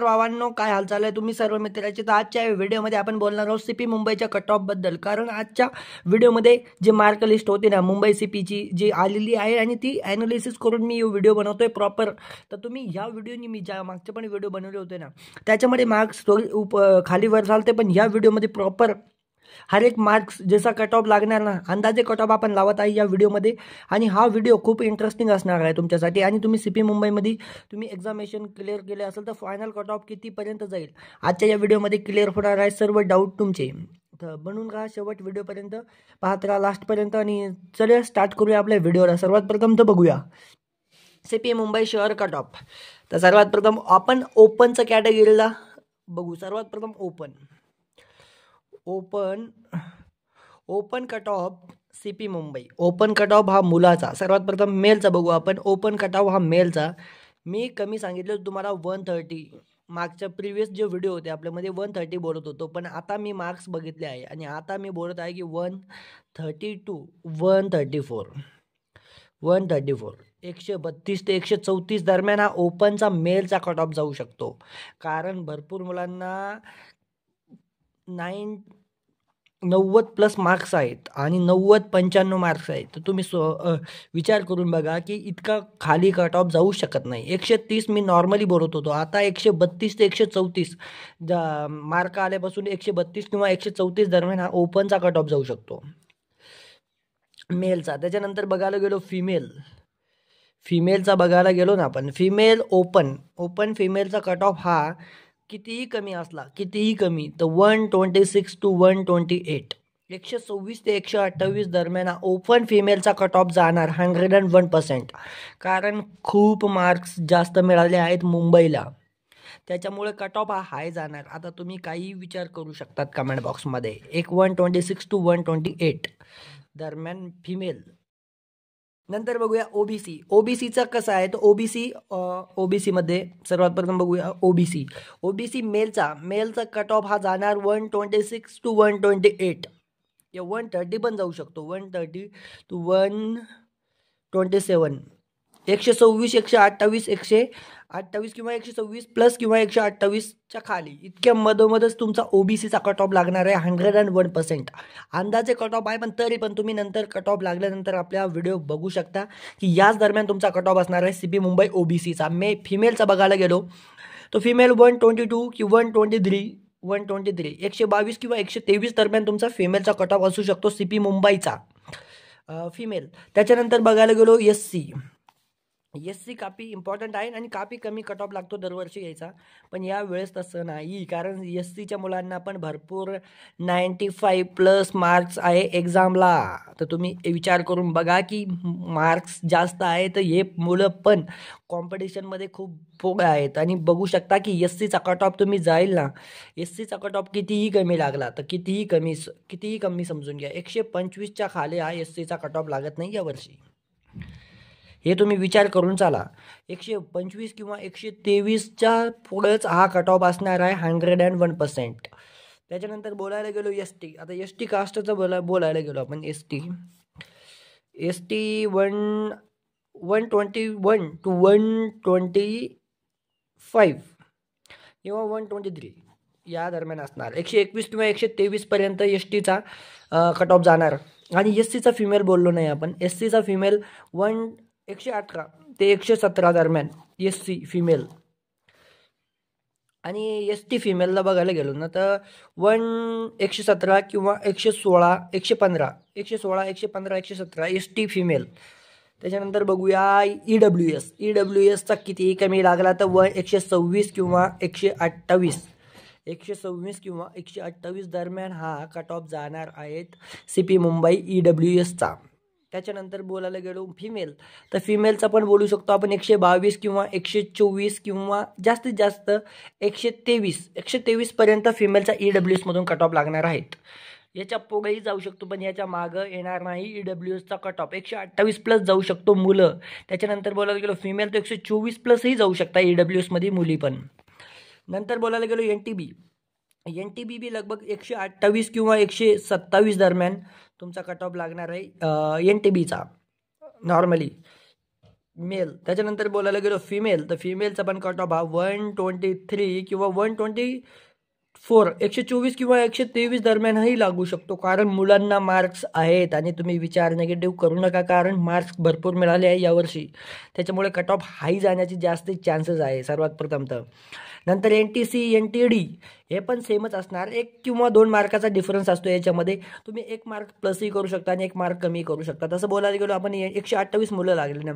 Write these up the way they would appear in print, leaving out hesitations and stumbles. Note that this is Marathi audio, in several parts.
भावांनो, काय हालचाल आहे तुम्ही सर्व मित्रांचे. तर आजच्या व्हिडिओमध्ये आपण बोलणार आहोत सीपी मुंबईच्या कट ऑफ बद्दल. कारण आजच्या व्हिडिओमध्ये जे मार्क लिस्ट होती ना मुंबई सीपीची जी आलेली आहे आणि ती ॲनालिसिस करून मी व्हिडिओ बनवतोय प्रॉपर. तर तुम्ही ह्या व्हिडिओनी मी ज्या मागचे पण व्हिडिओ बनवले होते ना त्याच्यामध्ये मार्क्स खाली वर चालते, पण ह्या व्हिडिओमध्ये प्रॉपर हर एक मार्क्स जसा कट ऑफ लागणार ना अंदाजे कट ऑफ आपण लावत आहे या व्हिडिओमध्ये. आणि हा व्हिडिओ खूप इंटरेस्टिंग असणार आहे तुमच्यासाठी. आणि तुम्ही सीपी मुंबईमध्ये तुम्ही एक्झामिनेशन क्लिअर केले असेल तर फायनल कट ऑफ कितीपर्यंत जाईल आजच्या या व्हिडिओमध्ये क्लिअर होणार आहे सर्व डाऊट तुमचे. तर बनून राहा शेवट व्हिडिओपर्यंत, पाहत राहा लास्टपर्यंत. आणि चला स्टार्ट करूया आपल्या व्हिडिओला. सर्वात प्रथम तर बघूया सीपी मुंबई शहर कट ऑफ. तर सर्वात प्रथम आपण ओपनचं कॅटेगरीला बघू. सर्वात प्रथम open cut off CP Mumbai. Open cut off हा मुलाचा. सर्वात प्रथम मेलचा बघू आपण. ओपन कट ऑफ हा मेलचा मी कमी सांगितलं तुम्हाला 130. मागच्या प्रिव्हियस जे व्हिडिओ होते आपल्यामध्ये 130 बोलत होतो, पण आता मी मार्क्स बघितले आहे आणि आता मी बोलत आहे की 130 to 134. 132 ते 134 दरम्यान हा ओपनचा मेलचा कट ऑफ जाऊ शकतो. कारण भरपूर मुलांना 90 प्लस मार्क्स आहेत आणि 90-95 मार्क्स आहेत. तर तुम्ही विचार करून बघा की इतका खाली कट ऑफ जाऊ शकत नाही. 130 मी नॉर्मली बोलत होतो, आता 132 ते 134 मार्क आल्यापासून 132 किंवा 134 दरम्यान हा ओपनचा कट ऑफ जाऊ शकतो मेलचा. त्याच्यानंतर बघायला गेलो फिमेलचा बघायला गेलो ना आपण. फिमेल ओपन फिमेलचा कट ऑफ हा कितीही कमी असला, कितीही कमी, तर 126 to 128. 126 ते 128 दरम्यान ओपन फिमेलचा कट ऑफ जाणार 101%. कारण खूप मार्क्स जास्त मिळाले आहेत मुंबईला, त्याच्यामुळे कट ऑफ हा हाय जाणार. आता तुम्ही काही विचार करू शकतात कमेंट बॉक्समध्ये. 126 to 128 दरम्यान फिमेल. नंतर बघूया ओबीसीचं कसं आहे. तर ओबीसीमध्ये सर्वात प्रथम बघूया ओबीसी मेलचा कट ऑफ हा जाणार 126 to 128. या 130 पण जाऊ शकतो, 130 to 127. 126, 128, 128 किंवा 126 प्लस किंवा 128च्या खाली इतक्या मधोमधच तुमचा ओबीसीचा कट ऑफ लागणार आहे 101%. अंदाजे कट ऑफ आहे, पण तरी पण तुम्ही नंतर कट ऑफ लागल्यानंतर आपल्या व्हिडिओ बघू शकता की याच दरम्यान तुमचा कट ऑफ असणार आहे सीपी मुंबई ओबीसीचा. फिमेलचा बघायला गेलो तो फिमेल 122 किंवा 123 122 किंवा 123 दरम्यान तुमचा फिमेलचा कट ऑफ असू शकतो सीपी मुंबईचा फिमेल. त्याच्यानंतर बघायला गेलो एससी काफी इम्पॉर्टंट आहे आणि काफी कमी कट ऑफ लागतो दरवर्षी यायचा, पण या वेळेस तसं नाही. कारण एससीच्या मुलांना पण भरपूर 95 प्लस मार्क्स आहे एक्झामला. तर तुम्ही विचार करून बघा की मार्क्स जास्त आहे, तर हे मुलं पण कॉम्पिटिशनमध्ये खूप पुढे आहेत. आणि बघू शकता की एससीचा कट ऑफ तुम्ही जाईल ना, एससीचा कट ऑफ कितीही कमी लागला तर कितीही कमी समजून घ्या, 125च्या खाली हा एससीचा कट ऑफ लागत नाही यावर्षी. हे तुम्ही विचार करून चाला. 125 किंवा 123च्या पुढेच हा कट ऑफ असणार आहे 101%. त्याच्यानंतर बोलायला गेलो एसटी. आता एसटी कास्टचं बोलायला गेलो आपण. एसटी 121 to 125 किंवा 123 या दरम्यान असणार. 121 किंवा 123 पर्यंत एसटीचा कट ऑफ जाणार. आणि एससीचा फिमेल बोललो नाही आपण. एससीचा फिमेल 118 ते 117 दरम्यान एससी फिमेल. आणि एसटी फिमेलला बघायला गेलो ना तर 117 किंवा 116 115 117 एसटी फिमेल. त्याच्यानंतर बघूया ईडब्ल्यूएसचा कितीही कमी लागला तर 126 किंवा 128 दरम्यान हा कट ऑफ जाणार आहेत सीपी मुंबई ईडब्ल्यूएसचा. त्याच्यानंतर बोलायला गेलो फिमेल, तर फिमेलचा पण बोलू शकतो आपण 122 किंवा 124 किंवा जास्तीत जास्त 123 पर्यंत फिमेलचा ईडब्ल्यूएसमधून कट ऑफ लागणार आहेत. याच्या पुढेही जाऊ शकतो, पण याच्या मागं येणार नाही ईडब्ल्यूएसचा कट ऑफ. 128 प्लस जाऊ शकतो मुलं. त्याच्यानंतर बोलायला गेलो फिमेल तर 124 प्लसही जाऊ शकता ईडब्ल्यूएसमध्ये मुली पण. नंतर बोलायला गेलो एनटीबी बी लगभग 128 किंवा 127 दरम्यान तुमचा कट ऑफ लागणार आहे एनटीबीचा नॉर्मली. मेल. त्याच्यानंतर बोलायला गेलो फिमेल, तर फिमेलचा पण कट ऑफ हा 123 किंवा 124 124 किंवा 123 दरम्यानही लागू शकतो. कारण मुलांना मार्क्स आहेत आणि तुम्ही विचार निगेटिव्ह करू नका, कारण मार्क्स भरपूर मिळाले आहे यावर्षी. त्याच्यामुळे कट ऑफ हाई जाण्याची जास्त चान्सेस आहे सर्वात प्रथम तर. नंतर NTC NTD हे पण सेमच असणार. 1 किंवा 2 मार्काचा डिफरन्स असतो याच्यामध्ये. तुम्ही 1 मार्क प्लसही करू शकता आणि 1 मार्क कमी करू शकता. तसं बोलायला गेलो आपण 128 मुलं लागले ना,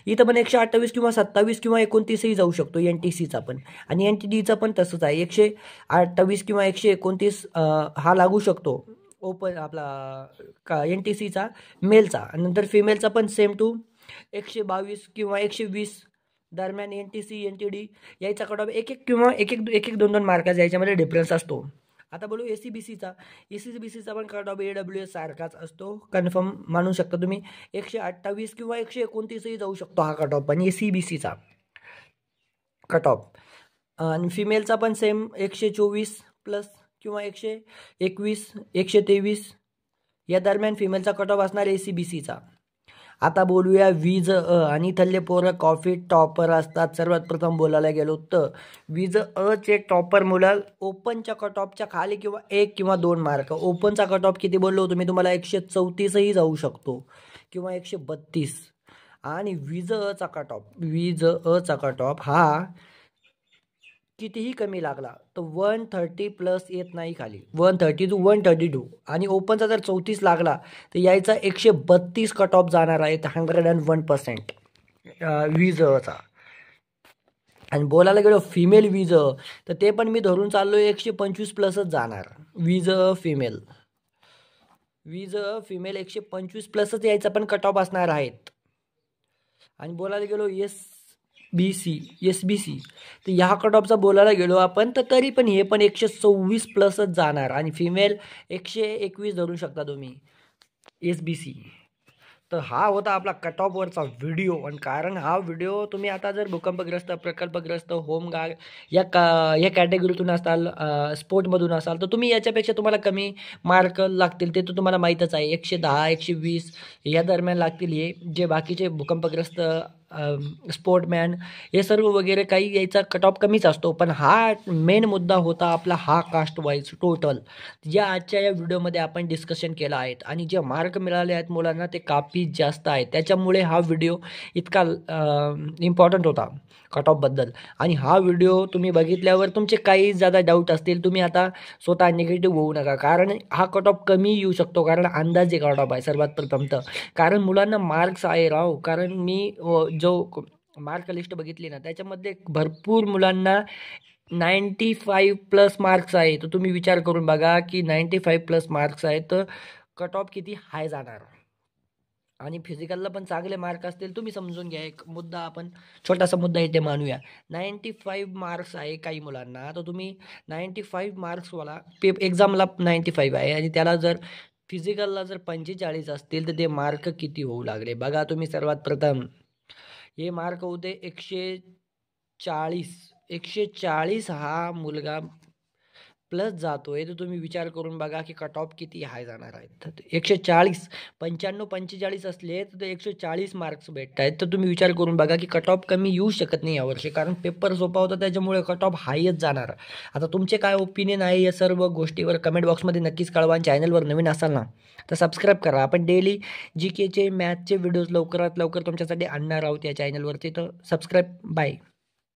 इथं पण 128 किंवा 27 किंवा 29ही जाऊ शकतो NTCचा पण. आणि NTDचा पण तसंच आहे, 128 किंवा 129 हा लागू शकतो ओपन आपला NTCचा मेलचा. नंतर फिमेलचा पण सेम टू 122 किंवा 120 दरम्यान NTC NTD यायचा कट ऑफ एक किंवा एक 2 मार्काचा याच्यामध्ये डिफरन्स असतो. आता बोलू ACBCचा. ACBCचा पण कट ऑफ AWS सारखाच असतो, कन्फर्म मानू शकता तुम्ही. 128 किंवा 129ही जाऊ शकतो हा कट ऑफ पण ACBCचा कट ऑफ. आणि फिमेलचा पण सेम 124 प्लस किंवा 121 123 या दरम्यान फिमेलचा कट ऑफ असणार ACBCचा. आता बोलूया वीज आणि इथले पोरं कॉफी टॉपर असतात. सर्वात प्रथम बोलायला गेलो तर वीज चे टॉपर मुलं ओपनच्या कट ऑफच्या खाली किंवा 1 किंवा 2 मार्क. ओपनचा कट ऑफ किती बोललो तुम्ही, तुम्हाला 134ही जाऊ शकतो किंवा 132. आणि वीज चा कट ऑफ हा कितीही कमी लागला तर 130 प्लस येत नाही खाली, 130 to 132. आणि ओपनचा जर 34 लागला तर यायचा 132 कट ऑफ जाणार आहे, 101% वीजचा. आणि बोलायला गेलो फिमेल वीज तर ते पण मी धरून चाललो 125 प्लसच जाणार. वीज फिमेल 125 प्लसच यायचा पण कट ऑफ असणार आहेत. आणि बोलायला गेलो SBC तर ह्या कट ऑफचा बोलायला गेलो आपण तर तरी पण हे पण 126 प्लसच जाणार. आणि फिमेल 121 धरू शकता तुम्ही SBC. तर हा होता आपला कट ऑफवरचा व्हिडिओ. आणि कारण हा व्हिडिओ तुम्ही आता जर भूकंपग्रस्त प्रकल्पग्रस्त होमगार्ड या कॅटेगरीतून असाल, स्पोर्टमधून असाल, तर तुम्ही याच्यापेक्षा तुम्हाला कमी मार्क लागतील ते तर तुम्हाला माहीतच आहे. 110 120 या दरम्यान लागतील. हे जे बाकीचे भूकंपग्रस्त स्पोर्टमॅन हे सर्व वगैरे काही यायचा कट ऑफ कमीच असतो. पण हा मेन मुद्दा होता आपला हा कास्ट वाईज टोटल, या आजच्या या व्हिडिओमध्ये आपण डिस्कशन केलं आहे. आणि जे मार्क मिळाले आहेत मुलांना ते काफी जास्त आहेत. त्याच्यामुळे हा व्हिडिओ इतका इम्पॉर्टंट होता कट ऑफबद्दल. आणि हा व्हिडिओ तुम्ही बघितल्यावर तुमचे काही ज्यादा डाऊट असतील, तुम्ही आता स्वतः निगेटिव्ह होऊ नका, कारण हा कट ऑफ कमी येऊ शकतो. कारण अंदाजे कट ऑफ आहे सर्वात प्रथम तर. कारण मुलांना मार्क्स आहे राव. कारण मी जो मार्क लिस्ट बघितली ना त्याच्यामध्ये भरपूर मुलांना 95 प्लस मार्क्स आहे. तर तुम्ही विचार करून बघा की 95 प्लस मार्क्स आहे तर कट ऑफ किती हाय जाणार. आणि फिजिकलला पण चांगले मार्क असतील. तुम्ही समजून घ्या, एक मुद्दा आपण छोटासा मुद्दा इथे मानूया. 95 मार्क्स आहे काही मुलांना, तर तुम्ही 95 मार्क्सवाला एक्झामला 95 आहे आणि त्याला जर फिजिकलला जर 45 असतील तर ते मार्क किती होऊ लागले बघा तुम्ही. सर्वात प्रथम हे मार्क होते 140 हा मुलगा प्लस जातोय. तर तुम्ही विचार करून बघा की कट ऑफ किती हाय जाणार आहेत. 140 95 45 असले तर ते 140 मार्क्स भेटत आहेत. तर तुम्ही विचार करून बघा की कट ऑफ कमी येऊ शकत नाही यावर्षी, कारण पेपर सोपा होता त्याच्यामुळे कट ऑफ हायच जाणार. आता तुमचे काय ओपिनियन आहे या सर्व गोष्टीवर कमेंट बॉक्समध्ये नक्कीच कळवा. चॅनलवर नवीन असाल ना तर सबस्क्राईब करा. आपण डेली GKचे मॅथचे व्हिडिओज लवकरात लवकर तुमच्यासाठी आणणार आहोत या चॅनलवरती. तर सबस्क्राईब. बाय.